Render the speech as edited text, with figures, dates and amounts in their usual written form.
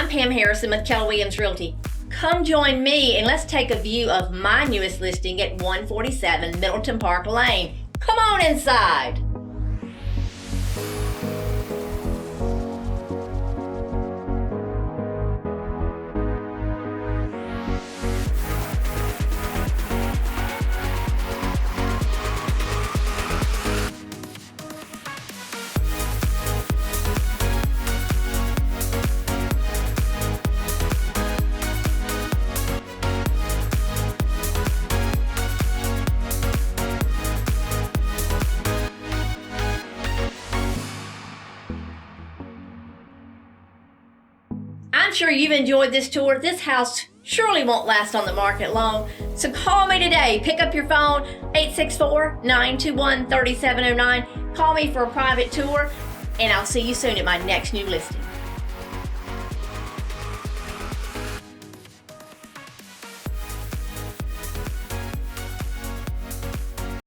I'm Pam Harrison with Keller Williams Realty. Come join me and let's take a view of my newest listing at 147 Middleton Park Lane. Come on inside. I'm sure you've enjoyed this tour. This house surely won't last on the market long. So call me today. Pick up your phone, 864-921-3709. Call me for a private tour, and I'll see you soon at my next new listing.